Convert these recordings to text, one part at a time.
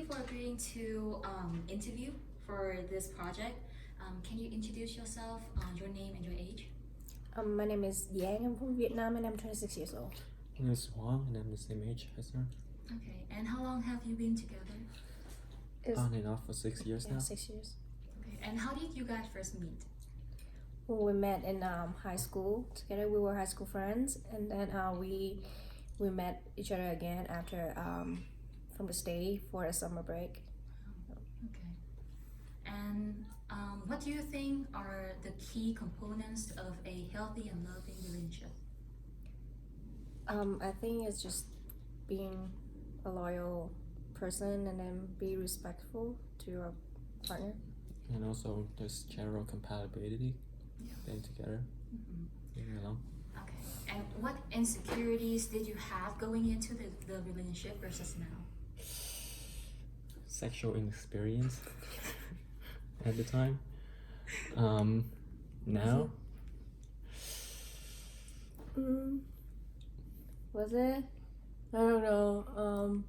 you for agreeing to interview for this project. Can you introduce yourself, your name and your age? My name is Giang. I'm from Vietnam and I'm 26 years old. My name is Hoang and I'm the same age as her. Okay, and how long have you been together? On and off for 6 years now. 6 years. Okay, and how did you guys first meet? Well, we met in high school together. We were high school friends, and then we met each other again after from the stay for a summer break. Okay, and what do you think are the key components of a healthy and loving relationship? I think it's just being a loyal person and then be respectful to your partner. And also just general compatibility, staying together, getting along. Okay, and what insecurities did you have going into the relationship versus now? Sexual inexperience at the time. Now, Was it? I don't know.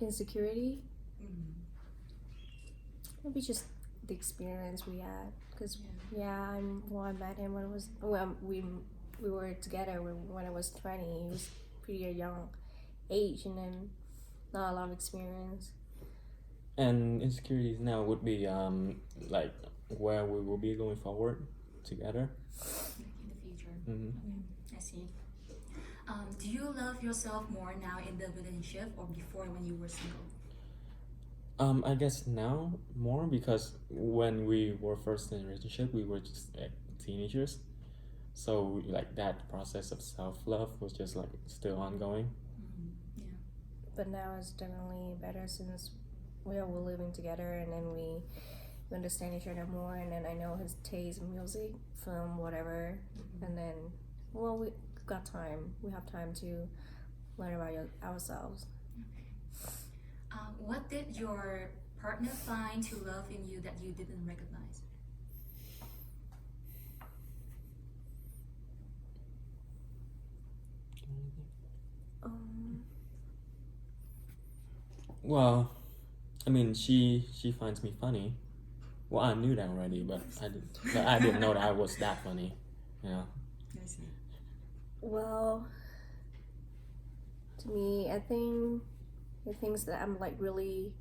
Insecurity. Maybe just the experience we had. Cause I met him when we were together when I was 20. He was pretty young age, and then not a lot of experience. and insecurities now would be like where we will be going forward together. In the future. Mm-hmm. I see. Do you love yourself more now in the relationship or before when you were single? I guess now more because when we were first in a relationship, we were just like teenagers. So like that process of self-love was just like still ongoing. Yeah. But now it's definitely better since we are living together, and then we understand each other more, and then I know his taste in music, film, whatever, and then we have time to learn about ourselves. What did your partner find to love in you that you didn't recognize? Well, I mean, she finds me funny. Well, I knew that already, but I didn't know that I was that funny. Yeah. I see. Well, to me, I think it thinks that I'm like really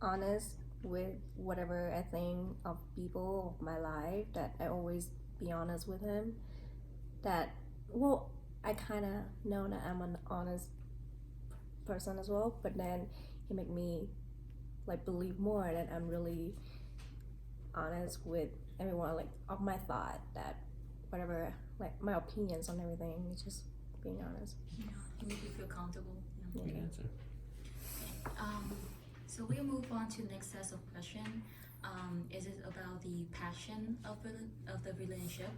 honest with whatever I think of people of my life. That I always be honest with him. I kind of know that I'm an honest person as well, but then he make me like believe more that I'm really honest with everyone, like of my thought, that whatever, like my opinions on everything, it's just being honest. Yeah, to make you feel comfortable. Yeah. Good answer. So we'll move on to the next set of questions. Is it about the passion of the relationship?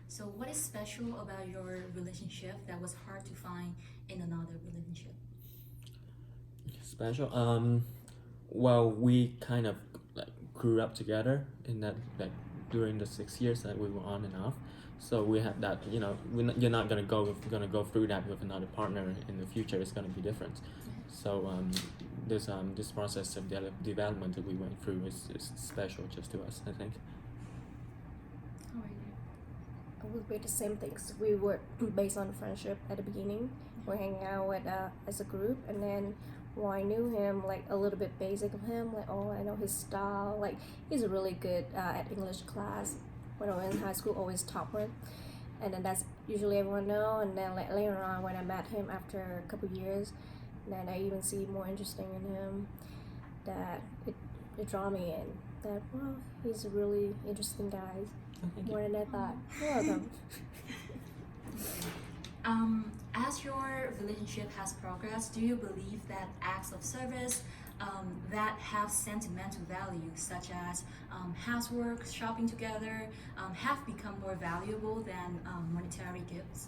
So what is special about your relationship that was hard to find in another relationship? Special. Well, we kind of like grew up together in that like during the 6 years that we were on and off. So we had that, you're not gonna go through that with another partner in the future. It's gonna be different. So this process of development that we went through is special just to us, I think. How are you? It would be the same things. We were based on friendship at the beginning. We're hanging out with as a group, and then I knew him like a little bit basic of him, like I know his style. Like he's really good at English class. When I was in high school, always top one, and then that's usually everyone know. And then like later on, when I met him after a couple years, then I even see more interesting in him. That it draw me in. That he's a really interesting guy. More than I thought. You're welcome. As your relationship has progressed, do you believe that acts of service that have sentimental value, such as housework, shopping together, have become more valuable than monetary gifts?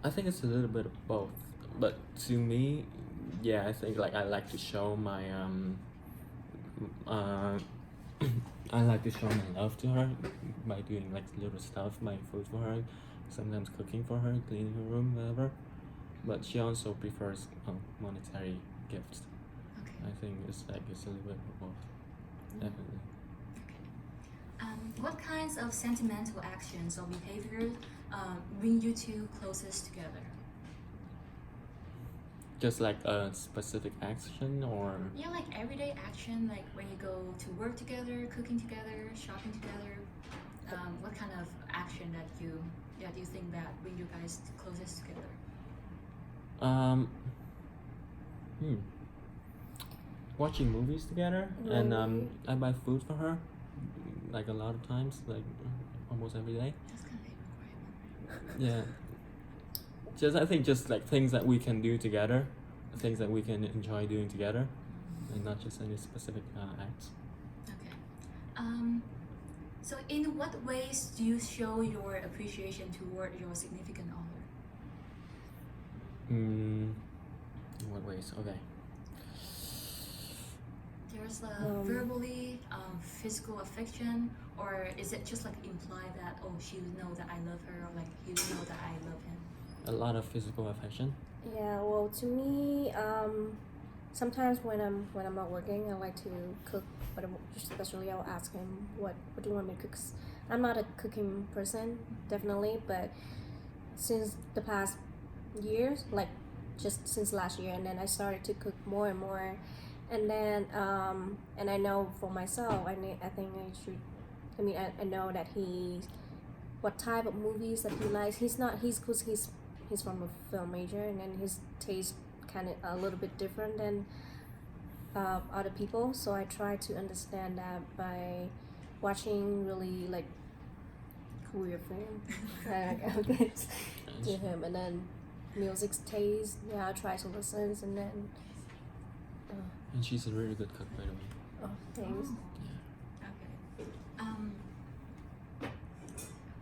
I think it's a little bit of both, but to me, yeah, I think like I like to show my I like to show my love to her by doing like little stuff, buying food for her, sometimes cooking for her, cleaning her room, whatever. but she also prefers monetary gifts. Okay. I think it's a little bit of both, definitely. What kinds of sentimental actions or behaviors bring you two closest together? Just like a specific action, or Yeah, like everyday action, like when you go to work together, cooking together, shopping together. What kind of action that you think that bring you guys closest together? um, watching movies together, and Maybe. I buy food for her, like a lot of times, like almost every day. That's kind of a requirement. Yeah. Just I think just like things that we can do together, things that we can enjoy doing together, and not just any specific acts. Okay. So in what ways do you show your appreciation toward your significant other? In what ways? Okay. There's verbally, physical affection, or is it just like imply that she would know that I love her, or like he would know that I love him? A lot of physical affection. Yeah, well, to me, sometimes when I'm not working, I like to cook. But especially, I'll ask him, "What do you want me to cook?" I'm not a cooking person, definitely, but since the past years, like just since last year, and then I started to cook more and more, and then and I know for myself, I think I should. I mean, I know that what type of movies that he likes. He's from a film major, and then his taste kind of a little bit different than other people. So I try to understand that by watching really like Korean film to him, and then music taste. Yeah, I try to listen, and then And she's a really good cook, by the way. things. Okay.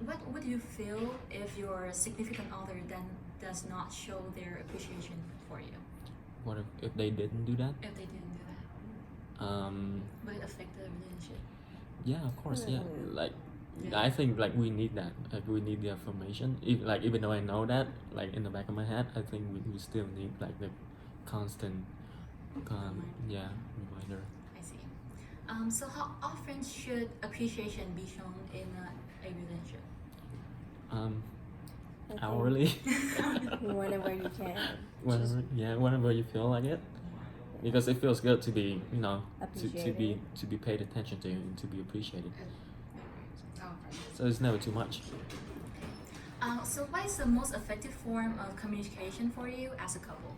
What would you feel if your significant other then does not show their appreciation for you? What if they didn't do that? If they didn't do that, would it affect the relationship? Yeah, of course. Yeah, like Yeah. I think like we need that. Like we need the affirmation. Even though I know that, like in the back of my head, I think we still need like the constant, reminder. I see. So how often should appreciation be shown in a relationship? I think Hourly. whenever you can. Whenever you feel like it, because it feels good to be, to Appreciated. be paid attention to and to be appreciated. Oh. So it's never too much. So what is the most effective form of communication for you as a couple?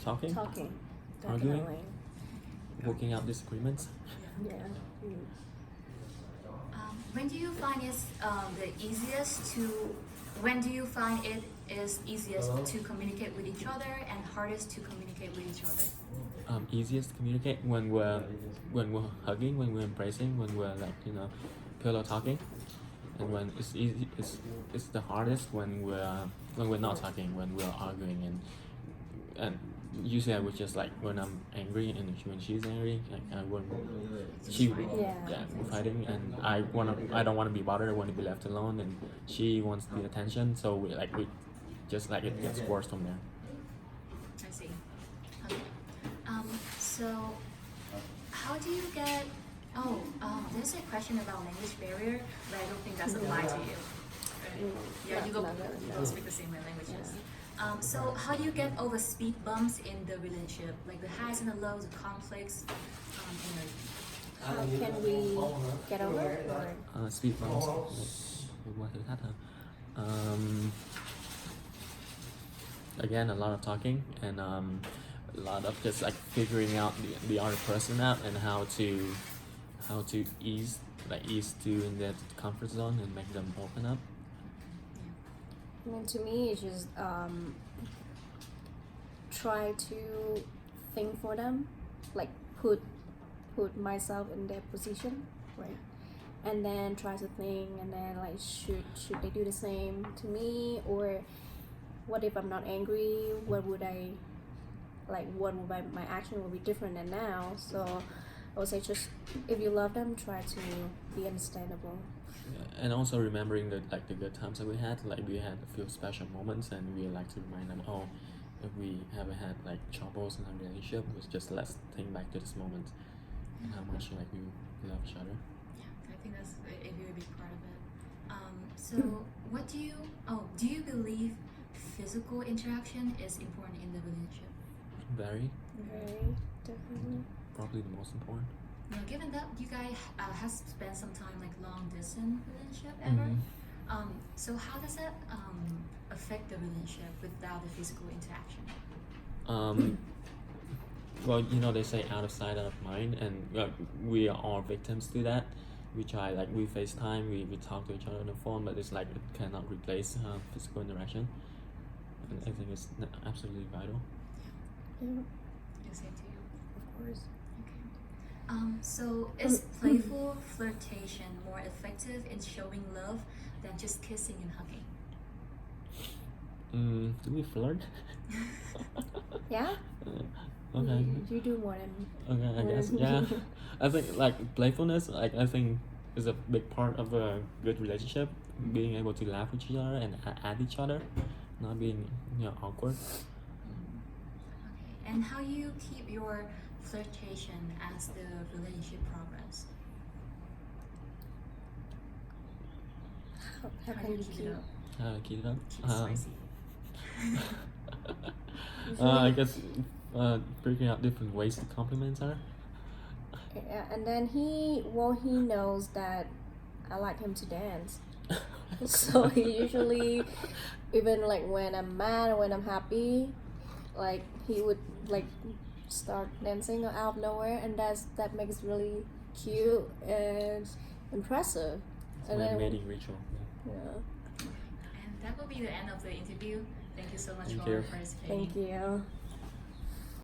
Talking, Talking, Arguing? definitely. working out disagreements. Yeah. When do you find it's when do you find it is easiest to communicate with each other and hardest to communicate with each other? Easiest to communicate when we're hugging, when we're embracing, when we're like pillow talking, and when it's easy, it's the hardest when we're not talking, when we're arguing, and usually I would just like when I'm angry and when she's angry, like we're fighting, and I don't want to be bothered. I want to be left alone, and she wants the attention. So we just like it gets worse from there. I see. Okay. So how do you get? There's a question about language barrier, but I don't think that's applied to you. Right? Yeah, you both speak the same languages. So how do you get over speed bumps in the relationship, like the highs and the lows, the conflicts? How can we get over it? Or Speed bumps. What is that? Again, a lot of talking and a lot of just like figuring out the other person out and how to ease to in that comfort zone and make them open up. And to me, it's just try to think for them, like put myself in their position, right? And then try to think, and then like should they do the same to me, or what if I'm not angry? What would my action will be different than now? So I would say just if you love them, try to be understandable. and also remembering the good times that we had. Like we had a few special moments, and we like to remind them, oh, if we ever had like troubles in our relationship, just let's think back to this moment and how much like we love each other. Yeah, I think that's a very big part of it. So what do you believe physical interaction is important in the relationship? Very, Very definitely. probably the most important. Now, given that you guys have spent some time like long distance relationship ever, so how does that affect the relationship without the physical interaction? Well, they say out of sight, out of mind, and we are all victims to that. We try, like, we FaceTime, we talk to each other on the phone, but it's like it cannot replace physical interaction. And I think it's absolutely vital. Yeah, I say to you. of course. Okay. So is playful flirtation more effective in showing love than just kissing and hugging? Do we flirt? Yeah. Okay. You do more than me. Okay, I guess. Yeah. I think like playfulness, like I think is a big part of a good relationship. Being able to laugh with each other and at each other, not being awkward. Okay. And how you keep your flirtation as the relationship progress? How can you keep? it up? How to keep it up? Keep it spicy. I guess figuring out different ways to compliment her. Yeah, and then he knows that I like him to dance. So he usually, even like when I'm mad or when I'm happy, like he would like start dancing out of nowhere, and that makes really cute and impressive. It's And my then mating ritual. Yeah. yeah, And that will be the end of the interview. Thank you so much Thank for you. participating. thank you.